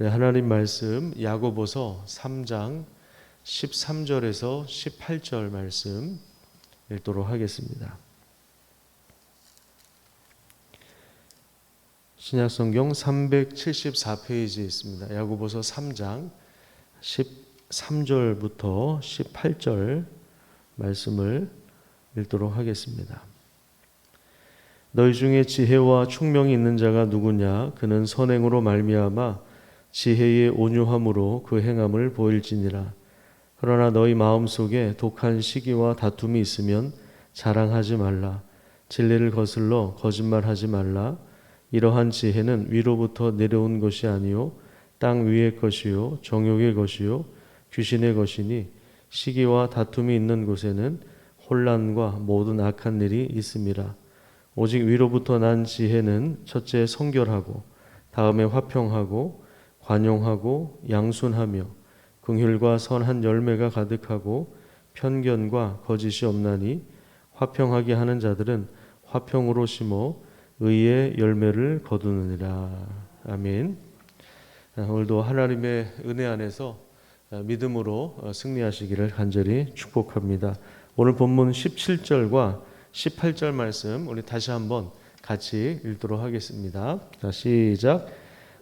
하나님 말씀 야고보서 3장 13절에서 18절 말씀 읽도록 하겠습니다. 신약성경 374페이지에 있습니다. 야고보서 3장 13절부터 18절 말씀을 읽도록 하겠습니다. 너희 중에 지혜와 총명이 있는 자가 누구냐? 그는 선행으로 말미암아 지혜의 온유함으로 그 행함을 보일지니라. 그러나 너희 마음속에 독한 시기와 다툼이 있으면 자랑하지 말라. 진리를 거슬러 거짓말하지 말라. 이러한 지혜는 위로부터 내려온 것이 아니요 땅 위의 것이요 정욕의 것이요 귀신의 것이니 시기와 다툼이 있는 곳에는 혼란과 모든 악한 일이 있음이라. 오직 위로부터 난 지혜는 첫째 성결하고 다음에 화평하고 관용하고 양순하며 긍휼과 선한 열매가 가득하고 편견과 거짓이 없나니 화평하게 하는 자들은 화평으로 심어 의의 열매를 거두느니라. 아멘. 오늘도 하나님의 은혜 안에서 믿음으로 승리하시기를 간절히 축복합니다. 오늘 본문 17절과 18절 말씀 우리 다시 한번 같이 읽도록 하겠습니다. 자, 시작.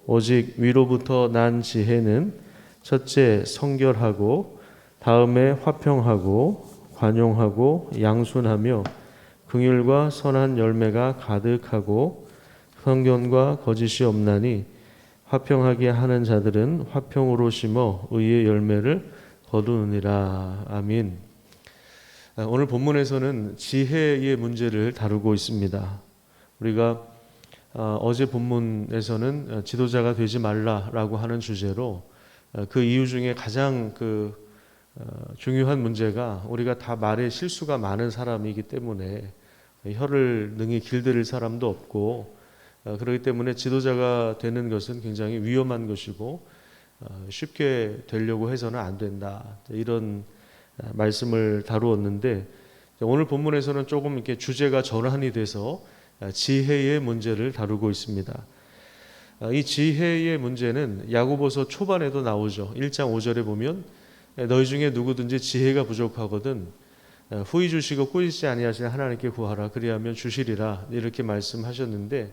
오직 위로부터 난 지혜는 첫째 성결하고 다음에 화평하고 관용하고 양순하며 긍휼과 선한 열매가 가득하고 편견과 거짓이 없나니 화평하게 하는 자들은 화평으로 심어 의의 열매를 거두느니라. 아멘. 오늘 본문에서는 지혜의 문제를 다루고 있습니다. 우리가 어제 본문에서는 지도자가 되지 말라라고 하는 주제로 그 이유 중에 가장 중요한 문제가 우리가 다 말에 실수가 많은 사람이기 때문에 혀를 능히 길들일 사람도 없고 그렇기 때문에 지도자가 되는 것은 굉장히 위험한 것이고 쉽게 되려고 해서는 안 된다. 이런 말씀을 다루었는데 오늘 본문에서는 조금 이렇게 주제가 전환이 돼서 지혜의 문제를 다루고 있습니다. 이 지혜의 문제는 야고보서 초반에도 나오죠. 1장 5절에 보면 너희 중에 누구든지 지혜가 부족하거든 후히 주시고 꾸짖지 아니하시는 하나님께 구하라 그리하면 주시리라 이렇게 말씀하셨는데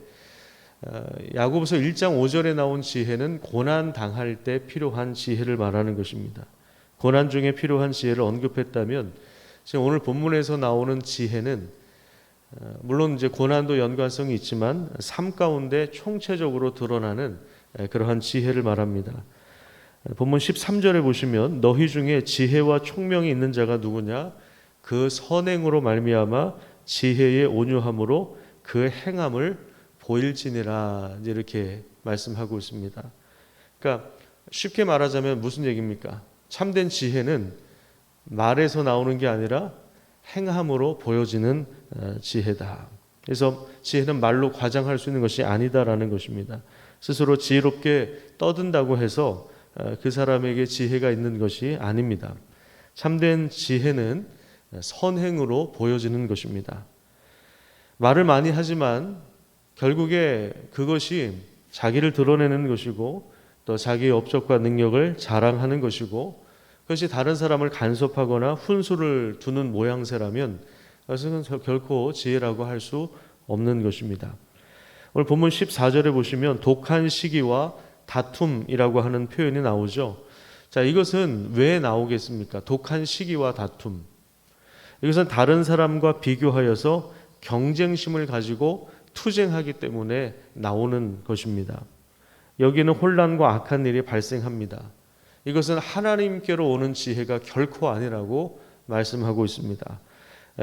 야고보서 1장 5절에 나온 지혜는 고난 당할 때 필요한 지혜를 말하는 것입니다. 고난 중에 필요한 지혜를 언급했다면 지금 오늘 본문에서 나오는 지혜는 물론 이제 고난도 연관성이 있지만 삶 가운데 총체적으로 드러나는 그러한 지혜를 말합니다. 본문 13절에 보시면 너희 중에 지혜와 총명이 있는 자가 누구냐? 그 선행으로 말미암아 지혜의 온유함으로 그 행함을 보일지니라 이렇게 말씀하고 있습니다. 그러니까 쉽게 말하자면 무슨 얘기입니까? 참된 지혜는 말에서 나오는 게 아니라 행함으로 보여지는 지혜다. 그래서 지혜는 말로 과장할 수 있는 것이 아니다라는 것입니다. 스스로 지혜롭게 떠든다고 해서 그 사람에게 지혜가 있는 것이 아닙니다. 참된 지혜는 선행으로 보여지는 것입니다. 말을 많이 하지만 결국에 그것이 자기를 드러내는 것이고 또 자기의 업적과 능력을 자랑하는 것이고 그것이 다른 사람을 간섭하거나 훈수를 두는 모양새라면 그것은 결코 지혜라고 할 수 없는 것입니다. 오늘 본문 14절에 보시면 독한 시기와 다툼이라고 하는 표현이 나오죠. 자, 이것은 왜 나오겠습니까? 독한 시기와 다툼. 이것은 다른 사람과 비교하여서 경쟁심을 가지고 투쟁하기 때문에 나오는 것입니다. 여기는 혼란과 악한 일이 발생합니다. 이것은 하나님께로 오는 지혜가 결코 아니라고 말씀하고 있습니다.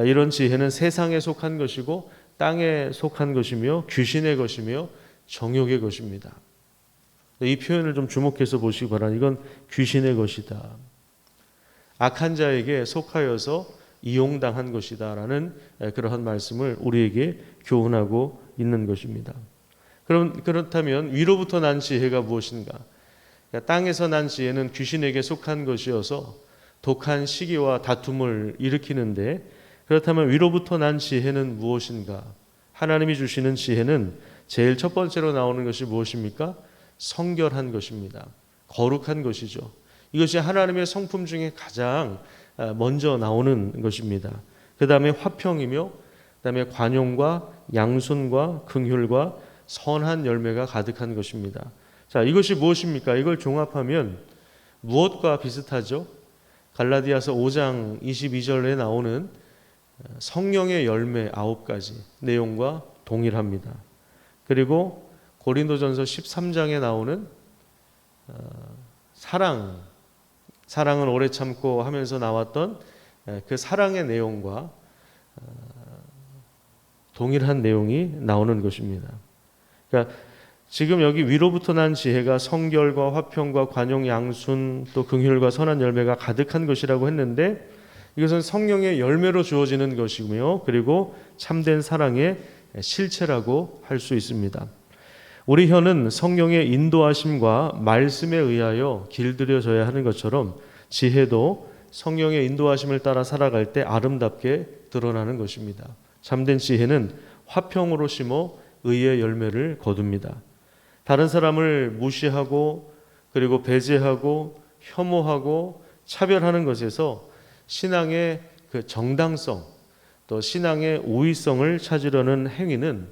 이런 지혜는 세상에 속한 것이고 땅에 속한 것이며 귀신의 것이며 정욕의 것입니다. 이 표현을 좀 주목해서 보시기 바랍니다. 이건 귀신의 것이다. 악한 자에게 속하여서 이용당한 것이다 라는 그러한 말씀을 우리에게 교훈하고 있는 것입니다. 그렇다면 위로부터 난 지혜가 무엇인가? 땅에서 난 지혜는 귀신에게 속한 것이어서 독한 시기와 다툼을 일으키는데 그렇다면 위로부터 난 지혜는 무엇인가? 하나님이 주시는 지혜는 제일 첫 번째로 나오는 것이 무엇입니까? 성결한 것입니다. 거룩한 것이죠. 이것이 하나님의 성품 중에 가장 먼저 나오는 것입니다. 그 다음에 화평이며, 그 다음에 관용과 양순과 긍휼과 선한 열매가 가득한 것입니다. 자, 이것이 무엇입니까? 이걸 종합하면 무엇과 비슷하죠? 갈라디아서 5장 22절에 나오는 성령의 열매 9가지 내용과 동일합니다. 그리고 고린도전서 13장에 나오는 사랑은 오래 참고 하면서 나왔던 그 사랑의 내용과 동일한 내용이 나오는 것입니다. 그러니까 지금 여기 위로부터 난 지혜가 성결과 화평과 관용, 양순, 또 긍휼과 선한 열매가 가득한 것이라고 했는데, 이것은 성령의 열매로 주어지는 것이며, 그리고 참된 사랑의 실체라고 할 수 있습니다. 우리 혀는 성령의 인도하심과 말씀에 의하여 길들여져야 하는 것처럼 지혜도 성령의 인도하심을 따라 살아갈 때 아름답게 드러나는 것입니다. 참된 지혜는 화평으로 심어 의의 열매를 거둡니다. 다른 사람을 무시하고 그리고 배제하고 혐오하고 차별하는 것에서 신앙의 그 정당성, 또 신앙의 우위성을 찾으려는 행위는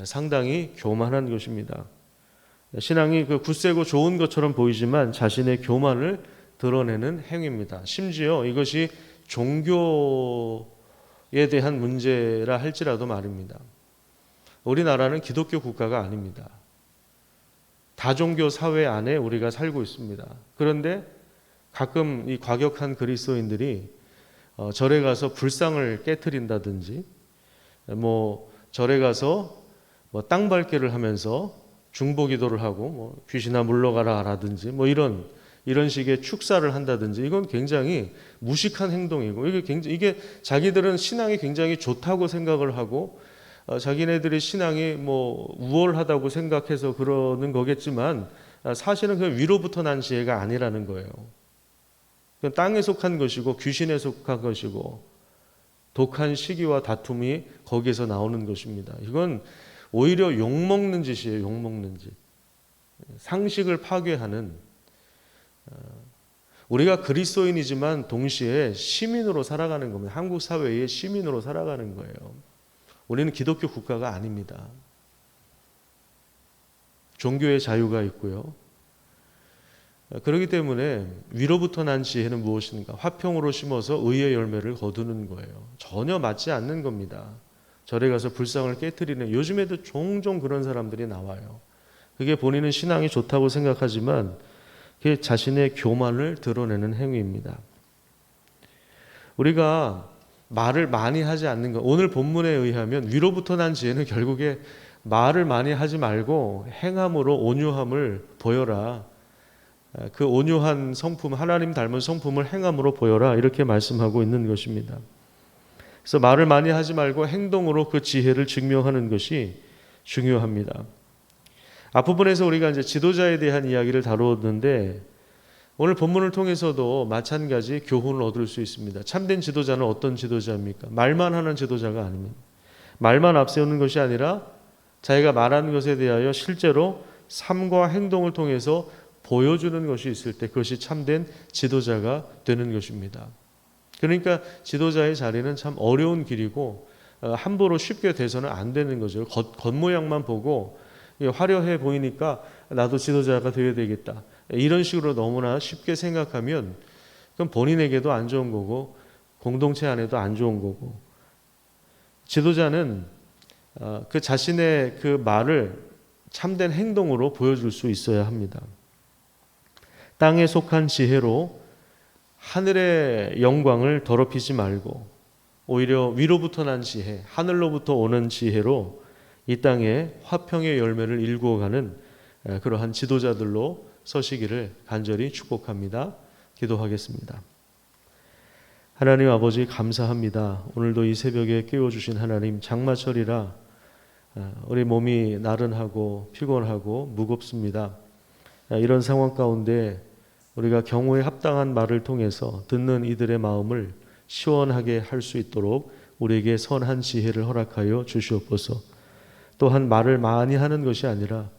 상당히 교만한 것입니다. 신앙이 그 굳세고 좋은 것처럼 보이지만 자신의 교만을 드러내는 행위입니다. 심지어 이것이 종교에 대한 문제라 할지라도 말입니다. 우리나라는 기독교 국가가 아닙니다. 다종교 사회 안에 우리가 살고 있습니다. 그런데 가끔 이 과격한 그리스도인들이 절에 가서 불상을 깨트린다든지, 절에 가서 땅 밟기를 하면서 중보기도를 하고 귀신아 물러가라 라든지 이런 식의 축사를 한다든지, 이건 굉장히 무식한 행동이고, 이게 자기들은 신앙이 굉장히 좋다고 생각을 하고 자기네들의 신앙이 우월하다고 생각해서 그러는 거겠지만, 사실은 그 위로부터 난 지혜가 아니라는 거예요. 그건 땅에 속한 것이고 귀신에 속한 것이고 독한 시기와 다툼이 거기에서 나오는 것입니다. 이건 오히려 욕먹는 짓이에요. 욕먹는 짓. 상식을 파괴하는, 우리가 그리스도인이지만 동시에 시민으로 살아가는 겁니다. 한국 사회의 시민으로 살아가는 거예요. 우리는 기독교 국가가 아닙니다. 종교의 자유가 있고요. 그렇기 때문에 위로부터 난 지혜는 무엇인가? 화평으로 심어서 의의 열매를 거두는 거예요. 전혀 맞지 않는 겁니다. 절에 가서 불상을 깨트리는, 요즘에도 종종 그런 사람들이 나와요. 그게 본인은 신앙이 좋다고 생각하지만 그게 자신의 교만을 드러내는 행위입니다. 우리가 말을 많이 하지 않는 것, 오늘 본문에 의하면 위로부터 난 지혜는 결국에 말을 많이 하지 말고 행함으로 온유함을 보여라. 그 온유한 성품, 하나님 닮은 성품을 행함으로 보여라, 이렇게 말씀하고 있는 것입니다. 그래서 말을 많이 하지 말고 행동으로 그 지혜를 증명하는 것이 중요합니다. 앞부분에서 우리가 이제 지도자에 대한 이야기를 다루었는데, 오늘 본문을 통해서도 마찬가지 교훈을 얻을 수 있습니다. 참된 지도자는 어떤 지도자입니까? 말만 하는 지도자가 아닙니다. 말만 앞세우는 것이 아니라 자기가 말하는 것에 대하여 실제로 삶과 행동을 통해서 보여주는 것이 있을 때 그것이 참된 지도자가 되는 것입니다. 그러니까 지도자의 자리는 참 어려운 길이고 함부로 쉽게 돼서는 안 되는 거죠. 겉모양만 보고 화려해 보이니까 나도 지도자가 되어야 되겠다, 이런 식으로 너무나 쉽게 생각하면 그건 본인에게도 안 좋은 거고 공동체 안에도 안 좋은 거고, 지도자는 그 자신의 그 말을 참된 행동으로 보여줄 수 있어야 합니다. 땅에 속한 지혜로 하늘의 영광을 더럽히지 말고 오히려 위로부터 난 지혜, 하늘로부터 오는 지혜로 이 땅에 화평의 열매를 일구어가는 그러한 지도자들로 서시기를 간절히 축복합니다. 기도하겠습니다. 하나님 아버지, 감사합니다. 오늘도 이 새벽에 깨워주신 하나님, 장마철이라 우리 몸이 나른하고 피곤하고 무겁습니다. 이런 상황 가운데 우리가 경호에 합당한 말을 통해서 듣는 이들의 마음을 시원하게 할 수 있도록 우리에게 선한 지혜를 허락하여 주시옵소서. 또한 말을 많이 하는 것이 아니라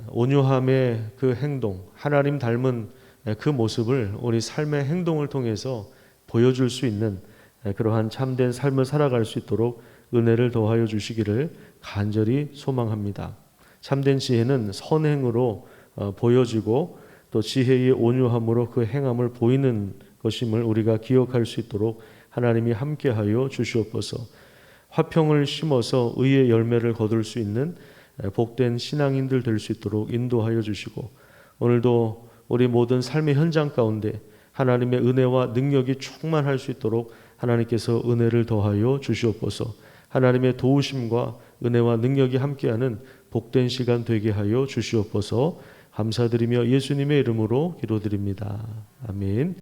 온유함의 그 행동, 하나님 닮은 그 모습을 우리 삶의 행동을 통해서 보여줄 수 있는 그러한 참된 삶을 살아갈 수 있도록 은혜를 더하여 주시기를 간절히 소망합니다. 참된 지혜는 선행으로 보여지고 또 지혜의 온유함으로 그 행함을 보이는 것임을 우리가 기억할 수 있도록 하나님이 함께하여 주시옵소서. 화평을 심어서 의의 열매를 거둘 수 있는 복된 신앙인들 될 수 있도록 인도하여 주시고, 오늘도 우리 모든 삶의 현장 가운데 하나님의 은혜와 능력이 충만할 수 있도록 하나님께서 은혜를 더하여 주시옵소서. 하나님의 도우심과 은혜와 능력이 함께하는 복된 시간 되게 하여 주시옵소서. 감사드리며 예수님의 이름으로 기도드립니다. 아멘.